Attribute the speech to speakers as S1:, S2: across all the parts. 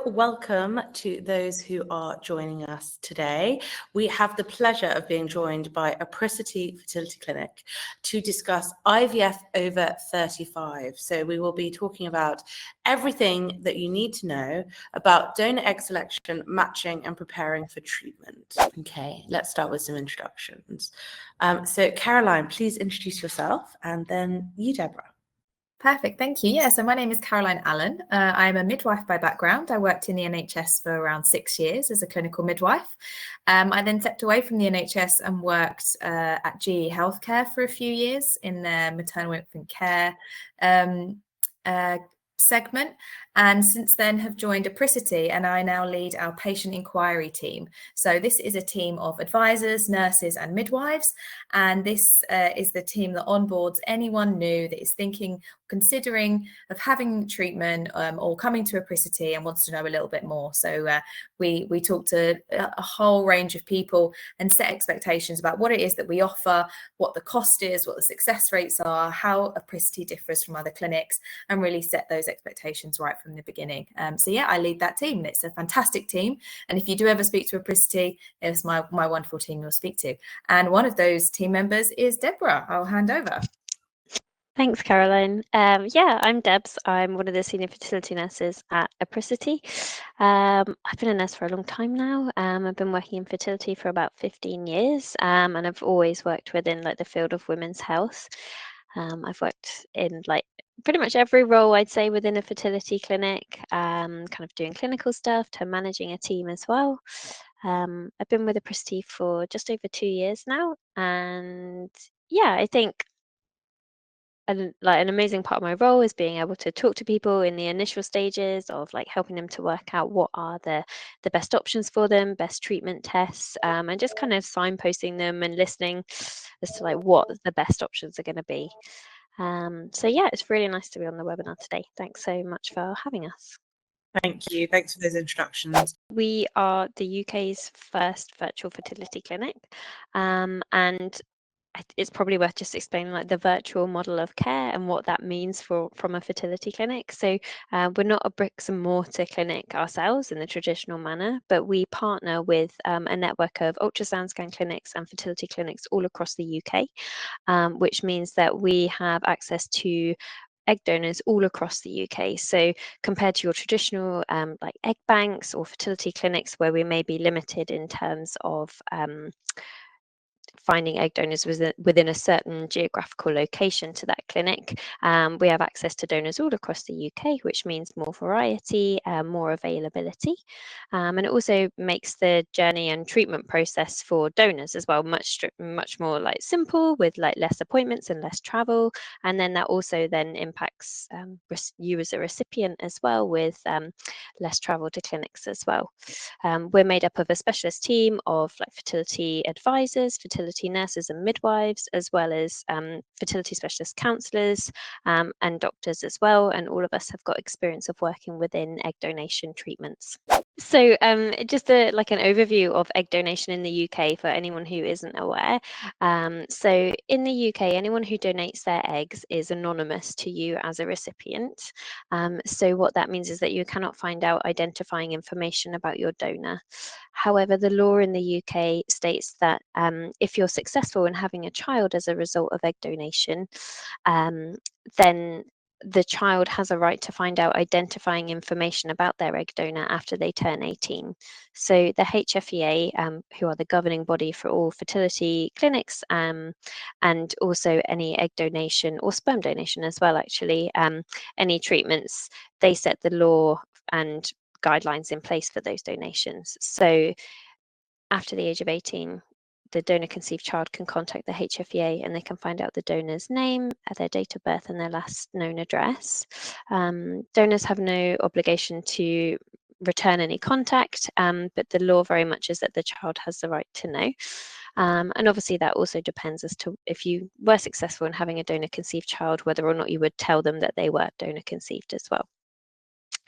S1: So welcome to those who are joining us today. We have the pleasure of being joined by Apricity Fertility Clinic to discuss IVF over 35. So we will be talking about everything that you need to know about donor egg selection, matching and preparing for treatment. Okay, let's start with some introductions. So Caroline, please introduce yourself, and then you, Deborah.
S2: Perfect, thank you. Yeah, so my name is Caroline Allen. I'm a midwife by background. I worked in the NHS for around 6 years as a clinical midwife. I then stepped away from the NHS and worked at GE Healthcare for a few years in their maternal infant care segment, and since then have joined Apricity, and I now lead our patient inquiry team. So this is a team of advisors, nurses and midwives, and this is the team that onboards anyone new that is considering of having treatment or coming to Apricity and wants to know a little bit more. So we talk to a whole range of people and set expectations about what it is that we offer, what the cost is, what the success rates are, how Apricity differs from other clinics, and really set those expectations right from the beginning. So yeah, I lead that team. It's a fantastic team, and if you do ever speak to Apricity, it's my wonderful team you'll speak to, and one of those team members is Deborah. I'll hand over.
S3: Thanks, Caroline. Yeah, I'm Debs. I'm one of the senior fertility nurses at Apricity. I've been a nurse for a long time now. I've been working in fertility for about 15 years, and I've always worked within the field of women's health. I've worked in pretty much every role, I'd say, within a fertility clinic, kind of doing clinical stuff to managing a team as well. I've been with Apricity for just over 2 years now, and yeah, I think an amazing part of my role is being able to talk to people in the initial stages of helping them to work out what are the best options for them, best treatment tests, and just kind of signposting them and listening as to what the best options are going to be. So yeah, it's really nice to be on the webinar today. Thanks so much for having us.
S1: Thank you. Thanks for those introductions.
S3: We are the UK's first virtual fertility clinic, and it's probably worth just explaining the virtual model of care and what that means from a fertility clinic. So we're not a bricks and mortar clinic ourselves in the traditional manner, but we partner with a network of ultrasound scan clinics and fertility clinics all across the UK, which means that we have access to egg donors all across the UK. So compared to your traditional egg banks or fertility clinics where we may be limited in terms of finding egg donors within a certain geographical location to that clinic, we have access to donors all across the UK, which means more variety, more availability, and it also makes the journey and treatment process for donors as well much more simple, with less appointments and less travel, and then that also then impacts you as a recipient as well, with less travel to clinics as well. We're made up of a specialist team of fertility advisors, fertility nurses and midwives, as well as fertility specialist counsellors and doctors as well, and all of us have got experience of working within egg donation treatments. So just an overview of egg donation in the UK for anyone who isn't aware. So in the UK, anyone who donates their eggs is anonymous to you as a recipient. So what that means is that you cannot find out identifying information about your donor. However, the law in the UK states that if you're successful in having a child as a result of egg donation, then the child has a right to find out identifying information about their egg donor after they turn 18. So the HFEA, who are the governing body for all fertility clinics, and also any egg donation or sperm donation as well, actually, any treatments, they set the law and guidelines in place for those donations. So after the age of 18, the donor conceived child can contact the HFEA and they can find out the donor's name, their date of birth and their last known address. Donors have no obligation to return any contact, but the law very much is that the child has the right to know. And obviously that also depends as to if you were successful in having a donor conceived child, whether or not you would tell them that they were donor conceived as well.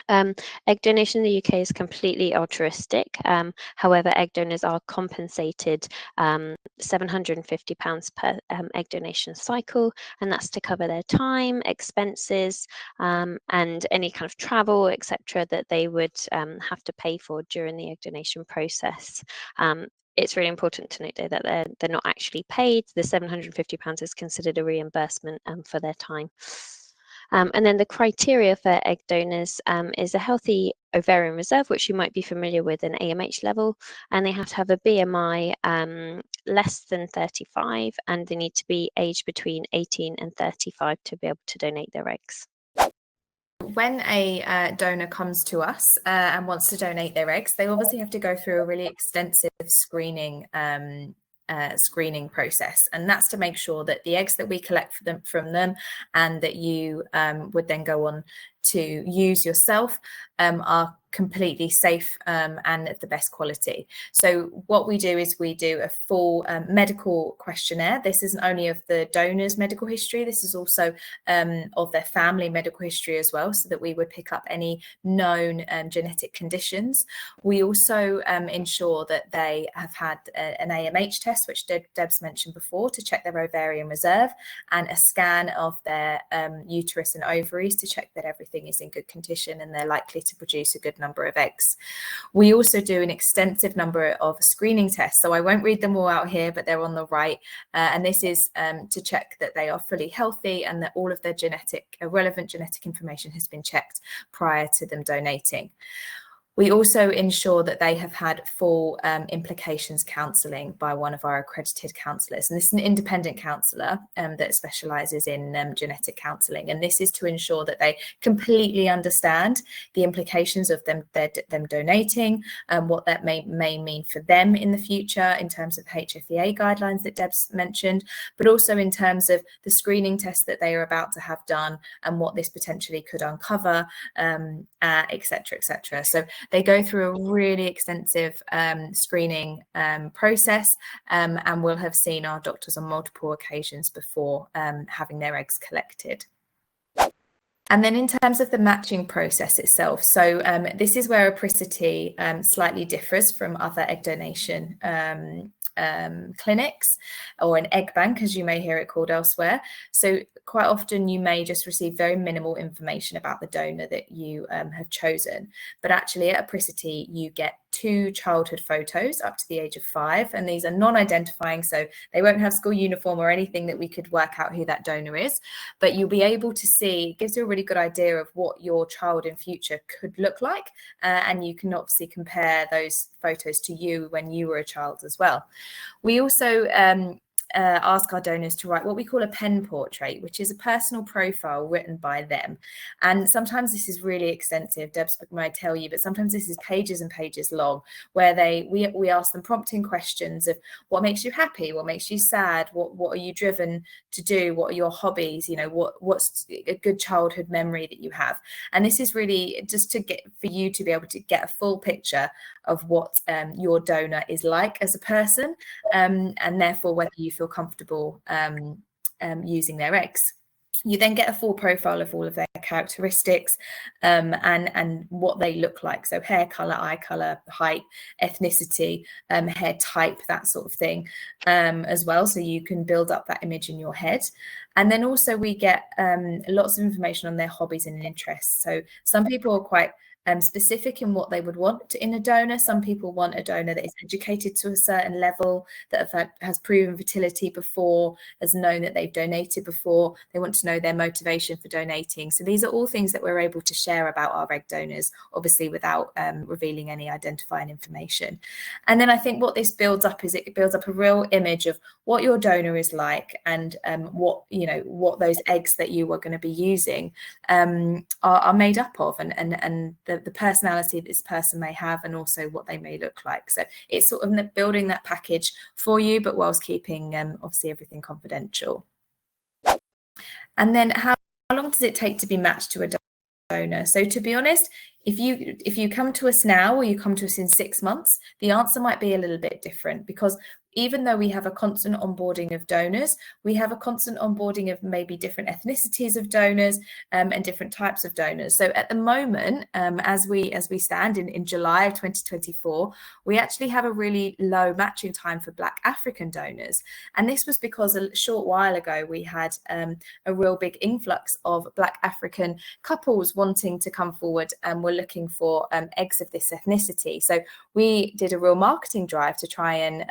S3: Egg donation in the UK is completely altruistic. However, egg donors are compensated £750 per egg donation cycle, and that's to cover their time, expenses, and any kind of travel, etc., that they would have to pay for during the egg donation process. It's really important to note, though, that they're not actually paid. The £750 is considered a reimbursement for their time. And then the criteria for egg donors is a healthy ovarian reserve, which you might be familiar with, an AMH level, and they have to have a BMI less than 35, and they need to be aged between 18 and 35 to be able to donate their eggs.
S2: When a donor comes to us and wants to donate their eggs, they obviously have to go through a really extensive screening process, and that's to make sure that the eggs that we collect from them and that you would then go on to use yourself are completely safe and of the best quality. So what we do is we do a full medical questionnaire. This isn't only of the donor's medical history, this is also of their family medical history as well, so that we would pick up any known genetic conditions. We also ensure that they have had an AMH test, which Deb's mentioned before, to check their ovarian reserve, and a scan of their uterus and ovaries to check that everything is in good condition and they're likely to produce a good number of eggs. We also do an extensive number of screening tests, so I won't read them all out here, but they're on the right, and this is to check that they are fully healthy and that all of their relevant genetic information has been checked prior to them donating. We also ensure that they have had full implications counselling by one of our accredited counsellors. And this is an independent counsellor that specialises in genetic counselling. And this is to ensure that they completely understand the implications of them donating, what that may mean for them in the future in terms of HFEA guidelines that Deb's mentioned, but also in terms of the screening tests that they are about to have done and what this potentially could uncover, etc., etc. So they go through a really extensive screening process and will have seen our doctors on multiple occasions before having their eggs collected. And then in terms of the matching process itself, so this is where apricity slightly differs from other egg donation clinics, or an egg bank, as you may hear it called elsewhere. So quite often you may just receive very minimal information about the donor that you have chosen, but actually at apricity you get 2 childhood photos up to the age of 5, and these are non-identifying, so they won't have school uniform or anything that we could work out who that donor is, but you'll be able to see, it gives you a really good idea of what your child in future could look like, and you can obviously compare those photos to you when you were a child as well. We also ask our donors to write what we call a pen portrait, which is a personal profile written by them. And sometimes this is really extensive, Deb's might tell you, but sometimes this is pages and pages long, where we ask them prompting questions of what makes you happy, what makes you sad, what are you driven to do, what are your hobbies, you know, what's a good childhood memory that you have. And this is really just to get for you to be able to get a full picture of what your donor is like as a person, and therefore whether you feel comfortable using their eggs. You then get a full profile of all of their characteristics and what they look like. So hair color, eye color, height, ethnicity, hair type, that sort of thing as well. So you can build up that image in your head. And then also we get lots of information on their hobbies and interests. So some people are quite specific in what they would want in a donor. Some people want a donor that is educated to a certain level, that has proven fertility before, has known that they've donated before. They want to know their motivation for donating. So these are all things that we're able to share about our egg donors, obviously without revealing any identifying information. And then I think what this builds up is it builds up a real image of what your donor is like, and what those eggs that you are going to be using are made up of, and the personality this person may have, and also what they may look like. So it's sort of building that package for you, but whilst keeping obviously everything confidential. And then how long does it take to be matched to a donor? So to be honest, if you come to us now, or you come to us in 6 months, the answer might be a little bit different, because even though we have a constant onboarding of donors, we have a constant onboarding of maybe different ethnicities of donors and different types of donors. So at the moment, as we stand in July of 2024, we actually have a really low matching time for Black African donors. And this was because a short while ago, we had a real big influx of Black African couples wanting to come forward and were looking for eggs of this ethnicity. So we did a real marketing drive to try and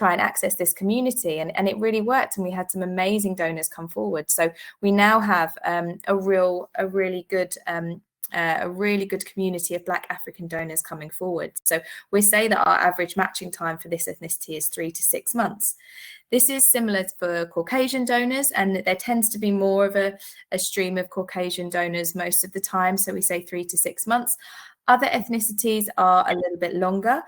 S2: access this community, and it really worked, and we had some amazing donors come forward. So we now have a really good community of Black African donors coming forward. So we say that our average matching time for this ethnicity is 3 to 6 months. This is similar for Caucasian donors, and there tends to be more of a stream of Caucasian donors most of the time. So we say 3 to 6 months. Other ethnicities are a little bit longer,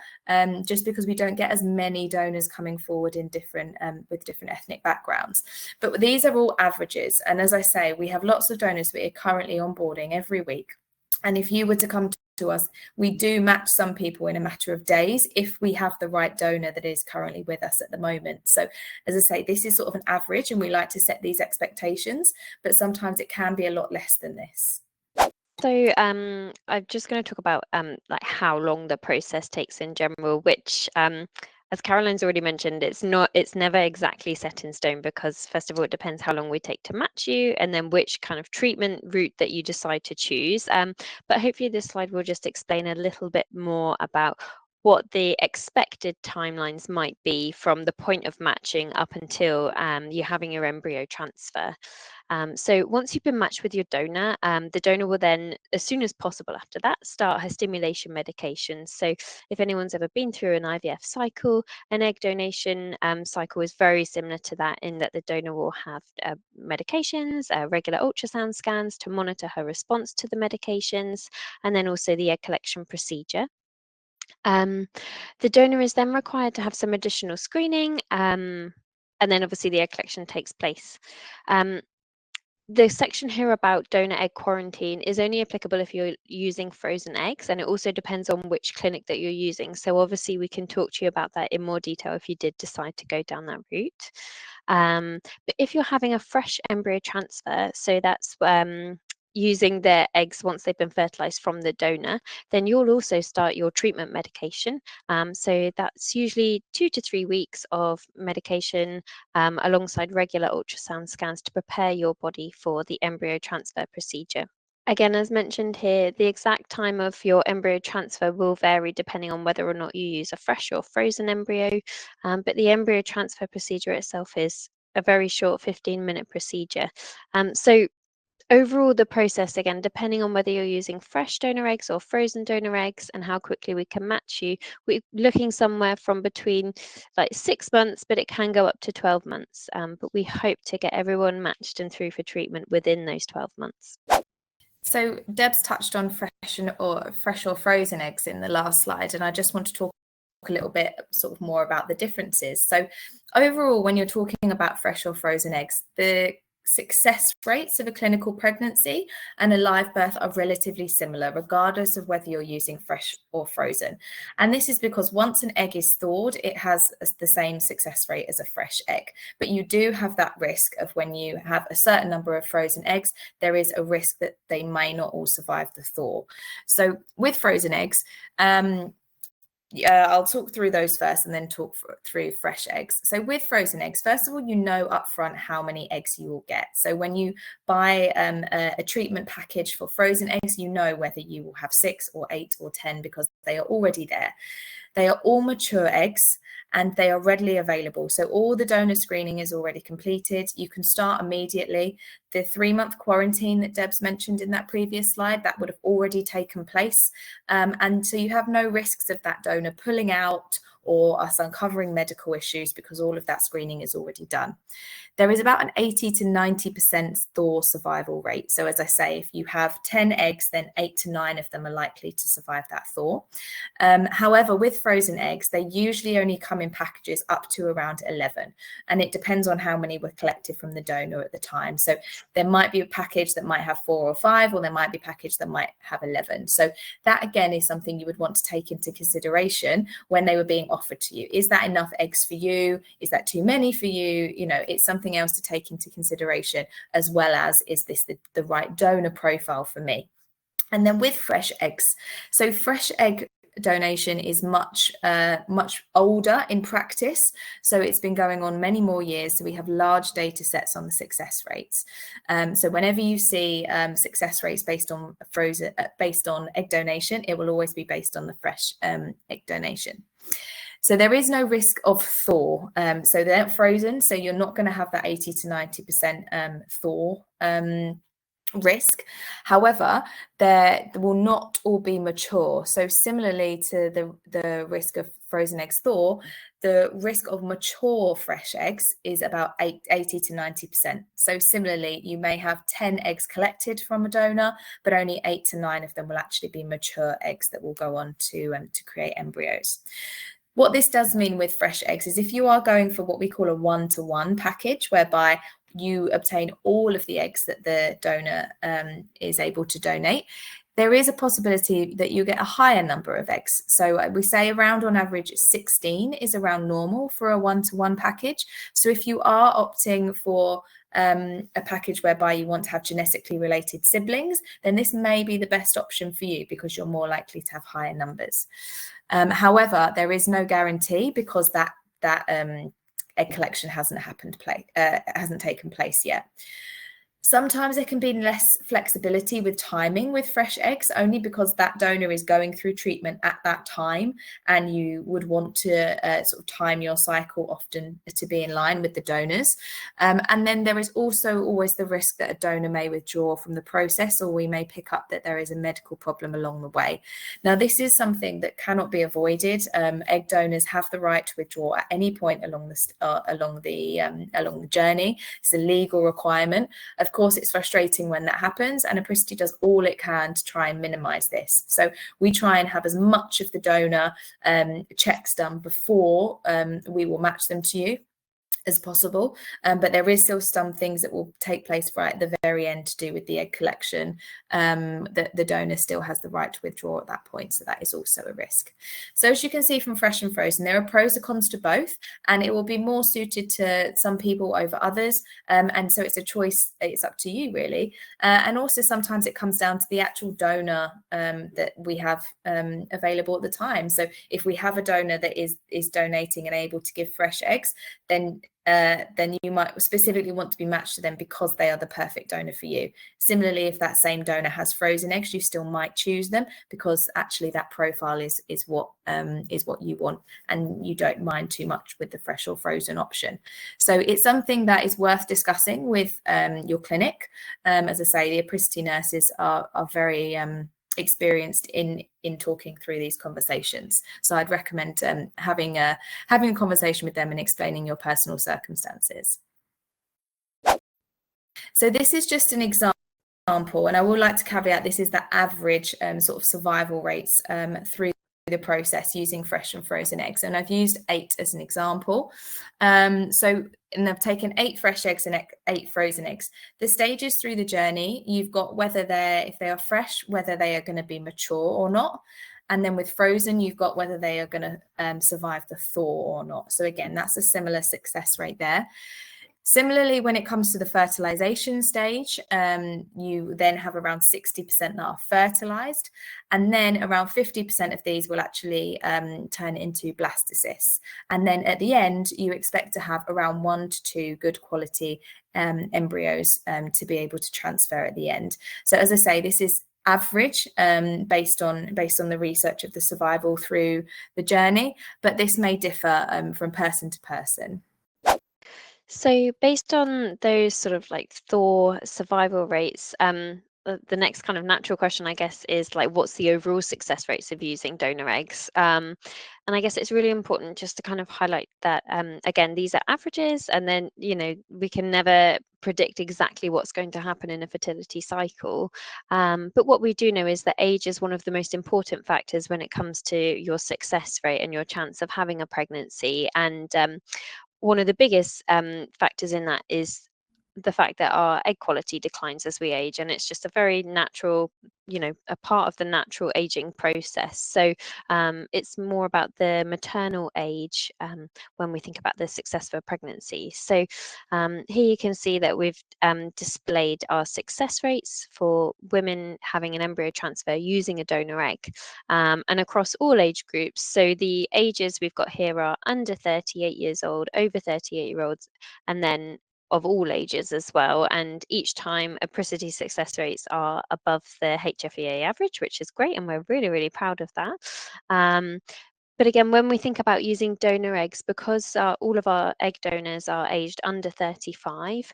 S2: just because we don't get as many donors coming forward in different with different ethnic backgrounds. But these are all averages. And as I say, we have lots of donors we are currently onboarding every week. And if you were to come to us, we do match some people in a matter of days if we have the right donor that is currently with us at the moment. So as I say, this is sort of an average, and we like to set these expectations, but sometimes it can be a lot less than this.
S3: So I'm just going to talk about like how long the process takes in general, which as Caroline's already mentioned, it's never exactly set in stone, because first of all, it depends how long we take to match you, and then which kind of treatment route that you decide to choose. But hopefully this slide will just explain a little bit more about what the expected timelines might be from the point of matching up until you're having your embryo transfer. So once you've been matched with your donor, the donor will then, as soon as possible after that, start her stimulation medication. So if anyone's ever been through an IVF cycle, an egg donation cycle is very similar to that, in that the donor will have medications, regular ultrasound scans to monitor her response to the medications, and then also the egg collection procedure. The donor is then required to have some additional screening, and then obviously the egg collection takes place. The section here about donor egg quarantine is only applicable if you're using frozen eggs, and it also depends on which clinic that you're using. So obviously we can talk to you about that in more detail if you did decide to go down that route. But if you're having a fresh embryo transfer, so that's using their eggs once they've been fertilized from the donor, then you'll also start your treatment medication. So that's usually 2 to 3 weeks of medication alongside regular ultrasound scans to prepare your body for the embryo transfer procedure. Again, as mentioned here, the exact time of your embryo transfer will vary depending on whether or not you use a fresh or frozen embryo, but the embryo transfer procedure itself is a very short 15-minute procedure. So overall, the process, again, depending on whether you're using fresh donor eggs or frozen donor eggs and how quickly we can match you, we're looking somewhere from between like 6 months, but it can go up to 12 months. But we hope to get everyone matched and through for treatment within those 12 months.
S2: So Deb's touched on fresh or frozen eggs in the last slide, and I just want to talk a little bit sort of more about the differences. So overall, when you're talking about fresh or frozen eggs, the success rates of a clinical pregnancy and a live birth are relatively similar, regardless of whether you're using fresh or frozen. And this is because once an egg is thawed, it has the same success rate as a fresh egg. But you do have that risk of, when you have a certain number of frozen eggs, there is a risk that they may not all survive the thaw. So with frozen eggs, I'll talk through those first and then talk through fresh eggs. So with frozen eggs, first of all, you know upfront how many eggs you will get. So when you buy a treatment package for frozen eggs, you know whether you will have 6 or 8 or 10 because they are already there. They are all mature eggs and they are readily available. So all the donor screening is already completed. You can start immediately. The 3-month quarantine that Deb's mentioned in that previous slide, that would have already taken place. And so you have no risks of that donor pulling out or us uncovering medical issues because all of that screening is already done. There is about an 80 to 90% thaw survival rate. So as I say, if you have 10 eggs, then 8 to 9 of them are likely to survive that thaw. However, with frozen eggs, they usually only come in packages up to around 11. And it depends on how many were collected from the donor at the time. So there might be a package that might have 4 or 5, or there might be a package that might have 11. So that again is something you would want to take into consideration when they were being offered offered to you. Is that enough eggs for you? Is that too many for you? You know, it's something else to take into consideration, as well as, is this the right donor profile for me? And then with fresh eggs, so fresh egg donation is much older in practice, so it's been going on many more years, so we have large data sets on the success rates. So whenever you see success rates based on egg donation, it will always be based on the fresh egg donation. So there is no risk of thaw, so they're not frozen, so you're not going to have that 80 to 90% thaw risk. However, they will not all be mature. So similarly to the risk of frozen eggs thaw, the risk of mature fresh eggs is about 80 to 90%. So similarly, you may have 10 eggs collected from a donor, but only 8 to 9 of them will actually be mature eggs that will go on to create embryos. What this does mean with fresh eggs is if you are going for what we call a 1-to-1 package, whereby you obtain all of the eggs that the donor is able to donate, there is a possibility that you get a higher number of eggs. So we say around on average 16 is around normal for a 1-to-1 package. So if you are opting for a package whereby you want to have genetically related siblings, then this may be the best option for you because you're more likely to have higher numbers. However, there is no guarantee because that egg collection hasn't taken place yet. Sometimes there can be less flexibility with timing with fresh eggs, only because that donor is going through treatment at that time, and you would want to sort of time your cycle often to be in line with the donors. And then there is also always the risk that a donor may withdraw from the process, or we may pick up that there is a medical problem along the way. Now, this is something that cannot be avoided. Egg donors have the right to withdraw at any point along the journey. It's a legal requirement. Of course, it's frustrating when that happens, and Apricity does all it can to try and minimize this. So we try and have as much of the donor checks done before we will match them to you as possible, but there is still some things that will take place right at the very end to do with the egg collection that the donor still has the right to withdraw at that point, so that is also a risk. So as you can see from fresh and frozen, there are pros and cons to both, and it will be more suited to some people over others, and so it's a choice, it's up to you really. And also sometimes it comes down to the actual donor that we have available at the time. So if we have a donor that is donating and able to give fresh eggs, then you might specifically want to be matched to them because they are the perfect donor for you. Similarly, if that same donor has frozen eggs, you still might choose them because actually that profile is what you want, and you don't mind too much with the fresh or frozen option. So it's something that is worth discussing with your clinic. As I say, the Apricity nurses are very experienced in talking through these conversations. So I'd recommend having a conversation with them and explaining your personal circumstances. So this is just an example, and I would like to caveat this is the average sort of survival rates through the process using fresh and frozen eggs, and I've used 8 as an example. And I've taken 8 fresh eggs and 8 frozen eggs. The stages through the journey, you've got if they are fresh, whether they are going to be mature or not. And then with frozen, you've got whether they are going to survive the thaw or not. So again, that's a similar success rate there. Similarly, when it comes to the fertilization stage, you then have around 60% that are fertilized, and then around 50% of these will actually turn into blastocysts. And then at the end, you expect to have around 1 to 2 good quality embryos to be able to transfer at the end. So as I say, this is average based on the research of the survival through the journey, but this may differ from person to person.
S3: So based on those sort of like thaw survival rates, the next kind of natural question, I guess, is like, what's the overall success rates of using donor eggs? And I guess it's really important just to kind of highlight that, again, these are averages, and then, we can never predict exactly what's going to happen in a fertility cycle. But what we do know is that age is one of the most important factors when it comes to your success rate and your chance of having a pregnancy. And one of the biggest factors in that is the fact that our egg quality declines as we age, and it's just a very natural, a part of the natural aging process. So it's more about the maternal age when we think about the success of a pregnancy. So here you can see that we've displayed our success rates for women having an embryo transfer using a donor egg, and across all age groups. So the ages we've got here are under 38 years old, over 38-year-olds, and then of all ages as well. And each time apricity success rates are above the HFEA average, which is great, and we're really, really proud of that. But again, when we think about using donor eggs, because all of our egg donors are aged under 35,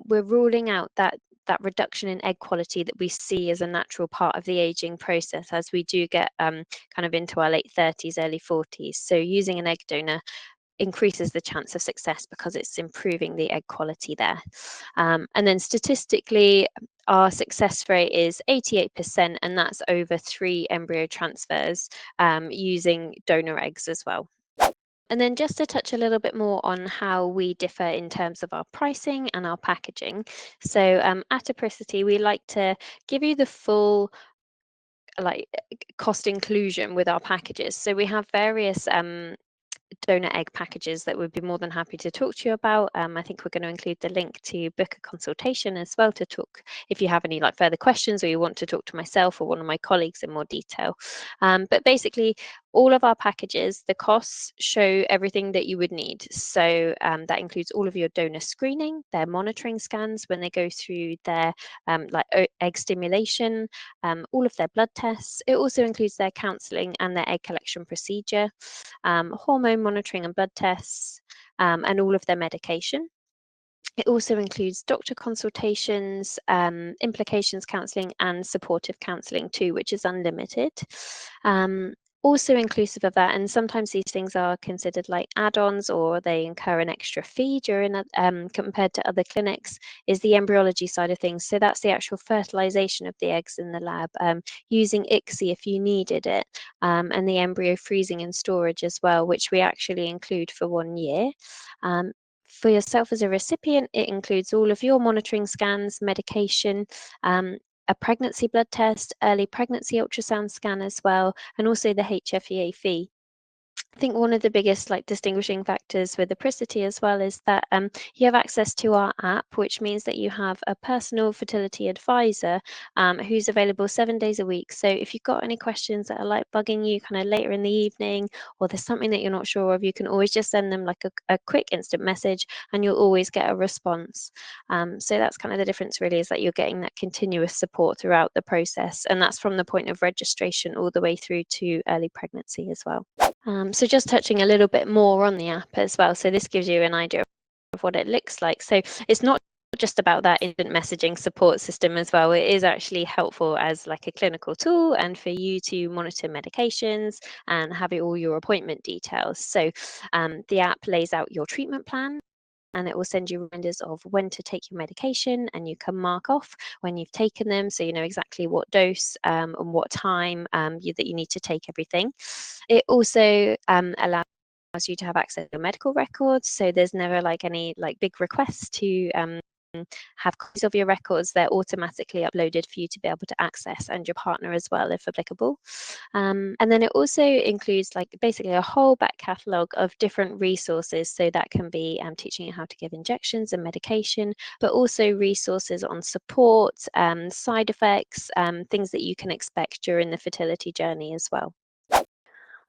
S3: we're ruling out that reduction in egg quality that we see as a natural part of the aging process as we do get kind of into our late 30s, early 40s. So using an egg donor increases the chance of success because it's improving the egg quality there. And then statistically, our success rate is 88%, and that's over 3 embryo transfers using donor eggs as well. And then just to touch a little bit more on how we differ in terms of our pricing and our packaging. So at Apricity, we like to give you the full cost inclusion with our packages. So we have various donor egg packages that we'd be more than happy to talk to you about. I think we're going to include the link to book a consultation as well to talk if you have any further questions, or you want to talk to myself or one of my colleagues in more detail. But basically, all of our packages, the costs show everything that you would need. So that includes all of your donor screening, their monitoring scans when they go through their egg stimulation, all of their blood tests. It also includes their counselling and their egg collection procedure, hormone monitoring and blood tests, and all of their medication. It also includes doctor consultations, implications counselling, and supportive counselling too, which is unlimited. Also inclusive of that, and sometimes these things are considered like add-ons, or they incur an extra fee during compared to other clinics, is the embryology side of things. So that's the actual fertilization of the eggs in the lab, using ICSI if you needed it, and the embryo freezing and storage as well, which we actually include for 1 year. For yourself as a recipient, it includes all of your monitoring scans, medication, a pregnancy blood test, early pregnancy ultrasound scan as well, and also the HFEA fee. I think one of the biggest distinguishing factors with Apricity as well is that you have access to our app, which means that you have a personal fertility advisor who's available 7 days a week. So if you've got any questions that are bugging you kind of later in the evening, or there's something that you're not sure of, you can always just send them a quick instant message, and you'll always get a response. So that's kind of the difference really, is that you're getting that continuous support throughout the process, and that's from the point of registration all the way through to early pregnancy as well. So just touching a little bit more on the app as well. So this gives you an idea of what it looks like. So it's not just about that instant messaging support system as well. It is actually helpful as a clinical tool, and for you to monitor medications and have all your appointment details. So the app lays out your treatment plan, and it will send you reminders of when to take your medication, and you can mark off when you've taken them, so you know exactly what dose and what time that you need to take everything. It also allows you to have access to your medical records, so there's never any big requests to have copies of your records. They're automatically uploaded for you to be able to access, and your partner as well if applicable. And then it also includes basically a whole back catalogue of different resources, so that can be teaching you how to give injections and medication, but also resources on support, side effects, things that you can expect during the fertility journey as well.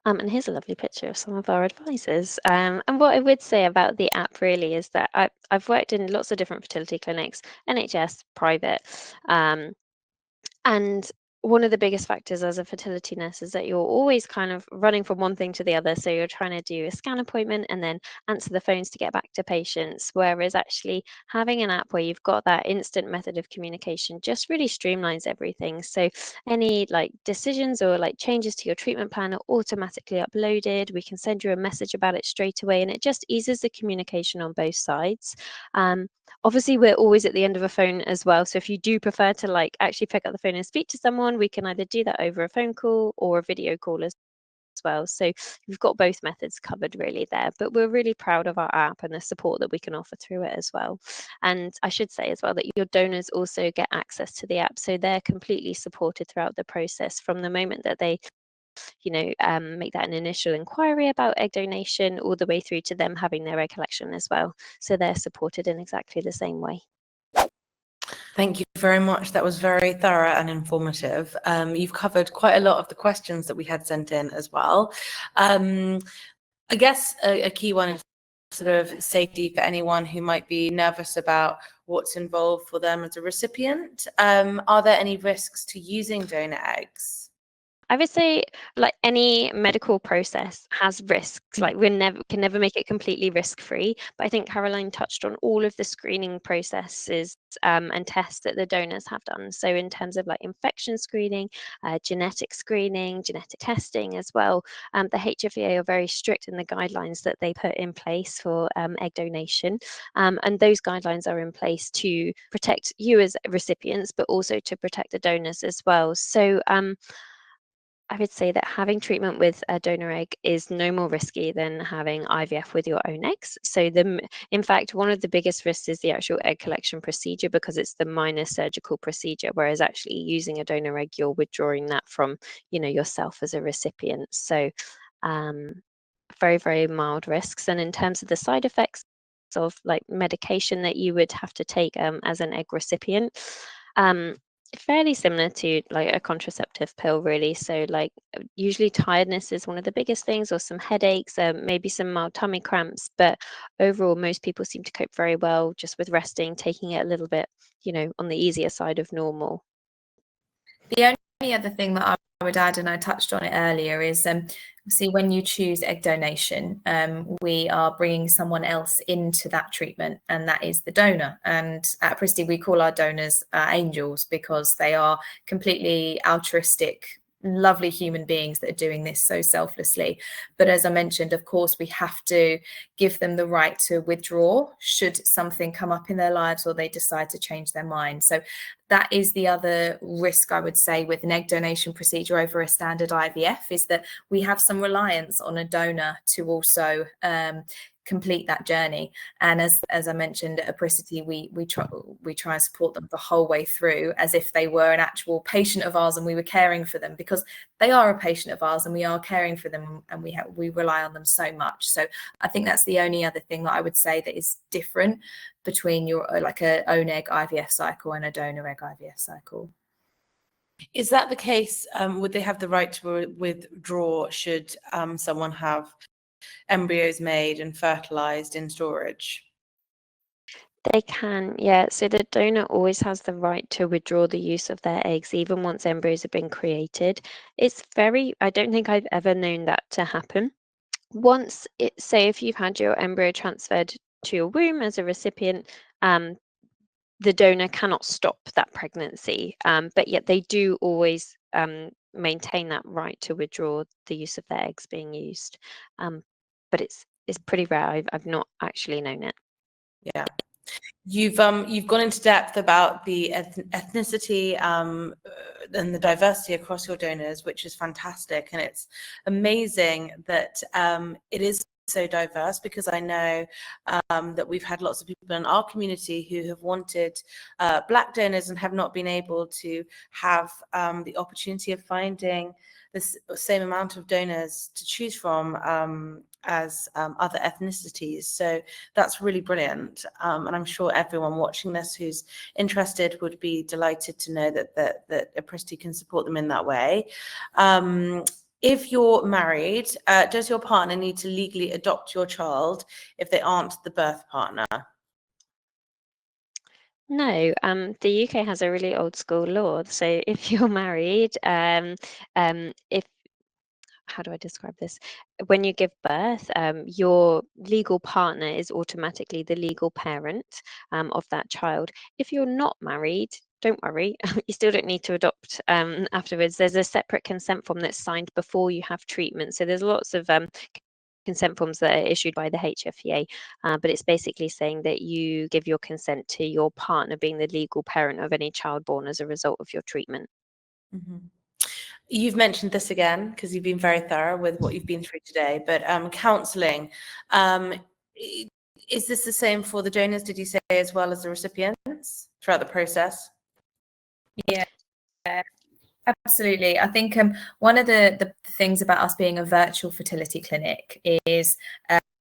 S3: And here's a lovely picture of some of our advisors. And what I would say about the app really is that I've worked in lots of different fertility clinics, NHS, private, and one of the biggest factors as a fertility nurse is that you're always kind of running from one thing to the other. So you're trying to do a scan appointment and then answer the phones to get back to patients. Whereas actually having an app where you've got that instant method of communication just really streamlines everything. So any decisions or changes to your treatment plan are automatically uploaded. We can send you a message about it straight away, and it just eases the communication on both sides. Obviously, we're always at the end of a phone as well. So if you do prefer to actually pick up the phone and speak to someone, we can either do that over a phone call or a video call as well. So we've got both methods covered really there, but we're really proud of our app and the support that we can offer through it as well. And I should say as well that your donors also get access to the app, so they're completely supported throughout the process from the moment that they make that an initial inquiry about egg donation all the way through to them having their egg collection as well. So they're supported in exactly the same way.
S1: Thank you very much. That was very thorough and informative. You've covered quite a lot of the questions that we had sent in as well. I guess a key one is sort of safety for anyone who might be nervous about what's involved for them as a recipient. Are there any risks to using donor eggs?
S3: I would say, like any medical process has risks. Like we can never make it completely risk-free. But I think Caroline touched on all of the screening processes and tests that the donors have done. So in terms of like infection screening, genetic screening, genetic testing as well, the HFEA are very strict in the guidelines that they put in place for egg donation. And those guidelines are in place to protect you as recipients, but also to protect the donors as well. So I would say that having treatment with a donor egg is no more risky than having IVF with your own eggs. So in fact, one of the biggest risks is the actual egg collection procedure, because it's the minor surgical procedure, whereas actually using a donor egg, you're withdrawing that from, yourself as a recipient. So very, very mild risks. And in terms of the side effects of like medication that you would have to take as an egg recipient, fairly similar to like a contraceptive pill really. So like usually tiredness is one of the biggest things, or some headaches, maybe some mild tummy cramps, but overall most people seem to cope very well just with resting, taking it a little bit on the easier side of normal.
S2: The only other thing that I would add, and I touched on it earlier, is see, when you choose egg donation, we are bringing someone else into that treatment, and that is the donor. And at Apricity, we call our donors angels, because they are completely altruistic, lovely human beings that are doing this so selflessly. But as I mentioned, of course, we have to give them the right to withdraw should something come up in their lives or they decide to change their mind. So that is the other risk, I would say, with an egg donation procedure over a standard IVF, is that we have some reliance on a donor to also complete that journey. And as I mentioned, at Apricity, we try and support them the whole way through, as if they were an actual patient of ours and we were caring for them, because they are a patient of ours and we are caring for them, and we rely on them so much. So I think that's the only other thing that I would say that is different between your like a own egg IVF cycle and a donor egg IVF cycle.
S1: Is that the case? Would they have the right to withdraw should someone have embryos made and fertilized in storage?
S3: They can, yeah. So the donor always has the right to withdraw the use of their eggs, even once embryos have been created. I don't think I've ever known that to happen. Say if you've had your embryo transferred to your womb as a recipient, the donor cannot stop that pregnancy, but yet they do always maintain that right to withdraw the use of their eggs being used. But it's pretty rare. I've not actually known it.
S1: Yeah. You've gone into depth about the ethnicity and the diversity across your donors, which is fantastic, and it's amazing that it is so diverse, because I know that we've had lots of people in our community who have wanted Black donors and have not been able to have the opportunity of finding the same amount of donors to choose from as other ethnicities. So that's really brilliant. And I'm sure everyone watching this who's interested would be delighted to know that Apricity can support them in that way. If you're married, does your partner need to legally adopt your child if they aren't the birth partner?
S3: No, the UK has a really old school law. So if you're married, if how do I describe this? When you give birth, your legal partner is automatically the legal parent of that child. If you're not married, don't worry, you still don't need to adopt afterwards. There's a separate consent form that's signed before you have treatment. So there's lots of consent forms that are issued by the HFEA, but it's basically saying that you give your consent to your partner being the legal parent of any child born as a result of your treatment.
S1: Mm-hmm. You've mentioned this again because you've been very thorough with what you've been through today, but counselling, is this the same for the donors, did you say, as well as the recipients throughout the process?
S2: Yeah, absolutely. I think one of the things about us being a virtual fertility clinic is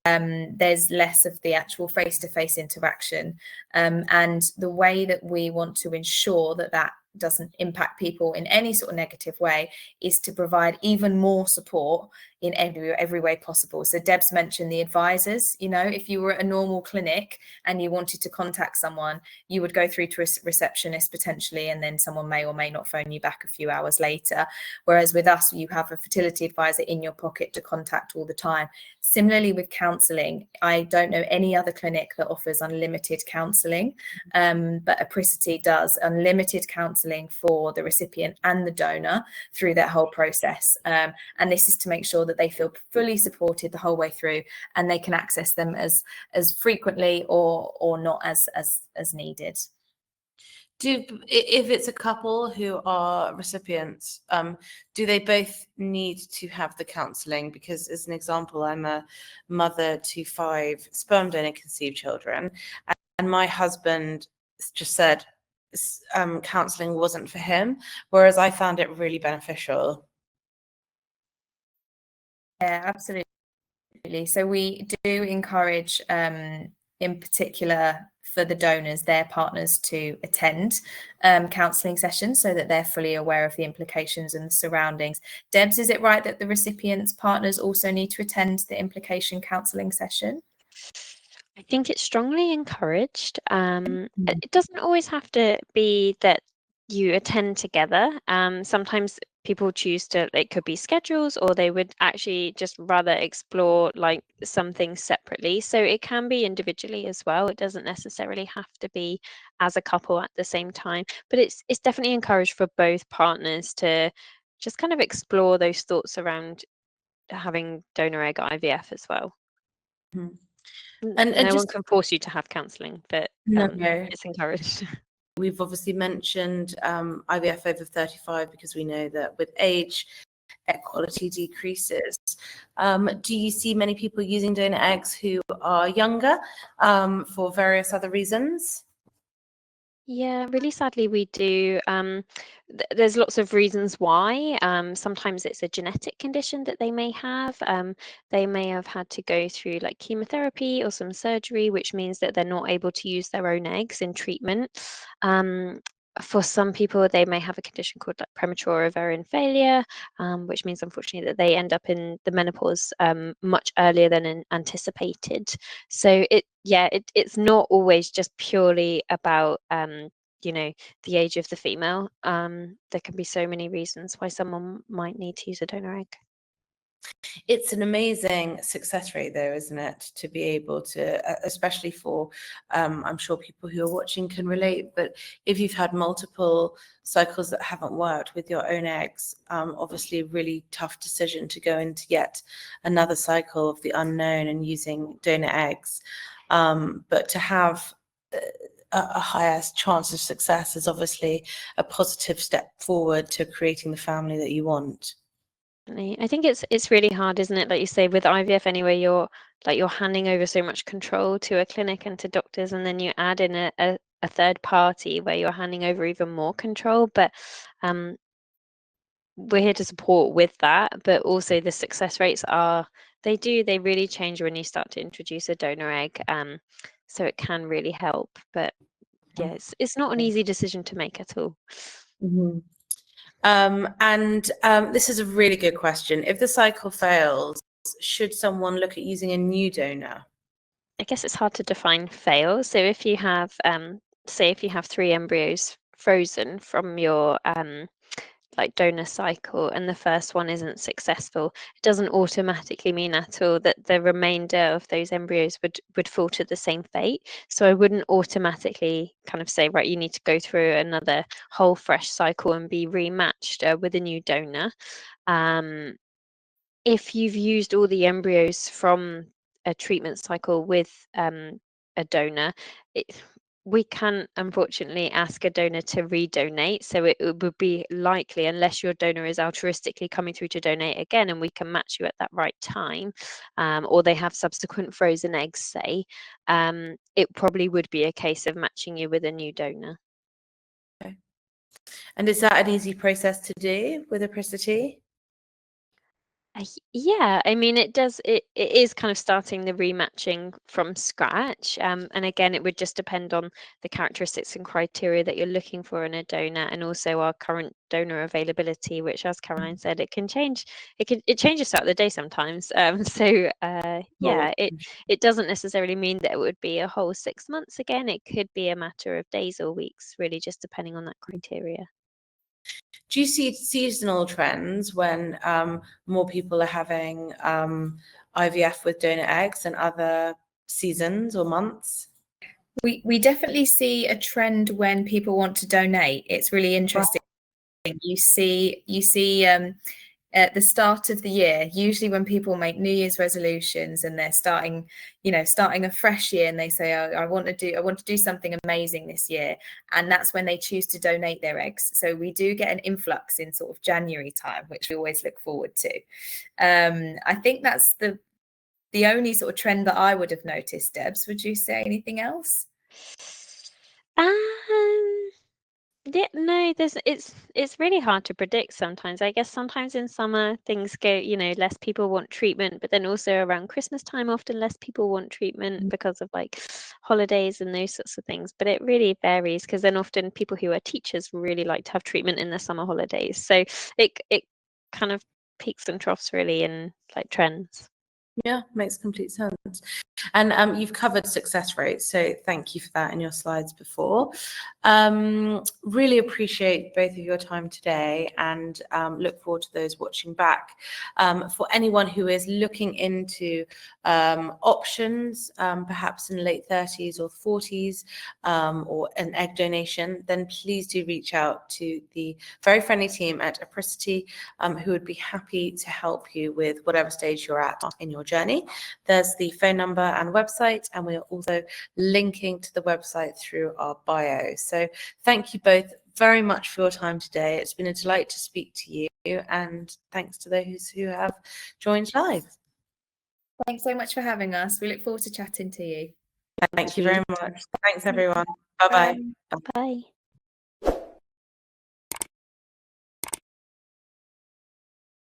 S2: there's less of the actual face-to-face interaction, and the way that we want to ensure that that doesn't impact people in any sort of negative way is to provide even more support in every way possible. So Deb's mentioned the advisors. You know, if you were at a normal clinic and you wanted to contact someone, you would go through to a receptionist potentially, and then someone may or may not phone you back a few hours later. Whereas with us, you have a fertility advisor in your pocket to contact all the time. Similarly with counselling, I don't know any other clinic that offers unlimited counselling, but Apricity does unlimited counselling for the recipient and the donor through that whole process. And this is to make sure that they feel fully supported the whole way through, and they can access them as frequently or not as needed.
S1: If it's a couple who are recipients, do they both need to have the counselling? Because as an example, I'm a mother to 5 sperm donor conceived children, and my husband just said counselling wasn't for him, whereas I found it really beneficial.
S2: Yeah, absolutely. So we do encourage, in particular for the donors, their partners to attend counselling sessions so that they're fully aware of the implications and the surroundings. Debs, is it right that the recipient's partners also need to attend the implication counselling session?
S3: I think it's strongly encouraged. It doesn't always have to be that you attend together. Sometimes people choose to, it could be schedules, or they would actually just rather explore like some things separately. So it can be individually as well. It doesn't necessarily have to be as a couple at the same time, but it's definitely encouraged for both partners to just kind of explore those thoughts around having donor egg IVF as well.
S1: Mm-hmm.
S3: And no
S1: just,
S3: one can force you to have counselling, but
S1: no,
S3: it's encouraged.
S1: We've obviously mentioned IVF over 35 because we know that with age, egg quality decreases. Do you see many people using donor eggs who are younger for various other reasons?
S3: Yeah, really sadly we do. There's lots of reasons why. Sometimes it's a genetic condition that they may have. They may have had to go through like chemotherapy or some surgery, which means that they're not able to use their own eggs in treatment. For some people, they may have a condition called like premature ovarian failure, which means unfortunately that they end up in the menopause much earlier than anticipated. So it's not always just purely about the age of the female. There can be so many reasons why someone might need to use a donor egg.
S1: It's an amazing success rate, though, isn't it? To be able to, especially for, I'm sure people who are watching can relate, but if you've had multiple cycles that haven't worked with your own eggs, obviously a really tough decision to go into yet another cycle of the unknown and using donor eggs. But to have a higher chance of success is obviously a positive step forward to creating the family that you want.
S3: I think it's really hard, isn't it? Like you say, with IVF anyway, you're handing over so much control to a clinic and to doctors, and then you add in a third party where you're handing over even more control. But we're here to support with that. But also the success rates they really change when you start to introduce a donor egg. So it can really help. But yeah, it's not an easy decision to make at all.
S1: Mm-hmm. This is a really good question. If the cycle fails, should someone look at using a new donor?
S3: I guess it's hard to define fail. So if you have, say, if you have 3 embryos frozen from your like donor cycle, and the first one isn't successful, it doesn't automatically mean at all that the remainder of those embryos would fall to the same fate. So I wouldn't automatically kind of say, right, you need to go through another whole fresh cycle and be rematched with a new donor. If you've used all the embryos from a treatment cycle with a donor, we can't unfortunately ask a donor to redonate. So it would be likely, unless your donor is altruistically coming through to donate again and we can match you at that right time, or they have subsequent frozen eggs, say, it probably would be a case of matching you with a new donor.
S1: Okay. And is that an easy process to do with Apricity?
S3: Yeah, I mean, it does. It is kind of starting the rematching from scratch, and again, it would just depend on the characteristics and criteria that you're looking for in a donor, and also our current donor availability, which, as Caroline said, it can change. It changes throughout the day sometimes. So yeah, it doesn't necessarily mean that it would be a whole 6 months again. It could be a matter of days or weeks, really, just depending on that criteria.
S1: Do you see seasonal trends when more people are having IVF with donor eggs than other seasons or months?
S2: We definitely see a trend when people want to donate. It's really interesting. You see at the start of the year, usually when people make New Year's resolutions and they're starting a fresh year, and they say, oh, I want to do something amazing this year, and that's when they choose to donate their eggs. So we do get an influx in sort of January time, which we always look forward to. I think that's the only sort of trend that I would have noticed. Debs, would you say anything else?
S3: Yeah, no, it's really hard to predict sometimes. I guess sometimes in summer things go, less people want treatment, but then also around Christmas time, often less people want treatment because of like holidays and those sorts of things. But it really varies, because then often people who are teachers really like to have treatment in the summer holidays. So it kind of peaks and troughs really in like trends.
S1: Yeah, makes complete sense. And you've covered success rates, so thank you for that in your slides before. Really appreciate both of your time today, and look forward to those watching back. For anyone who is looking into options, perhaps in late 30s or 40s, or an egg donation, then please do reach out to the very friendly team at Apricity, who would be happy to help you with whatever stage you're at in your journey. There's the phone number and website, and we are also linking to the website through our bio. So thank you both very much for your time today. It's been a delight to speak to you, and thanks to those who have joined live.
S2: Thanks so much for having us. We look forward to chatting to you.
S1: Thank you very much. Thanks, everyone. Bye-bye.
S3: Bye.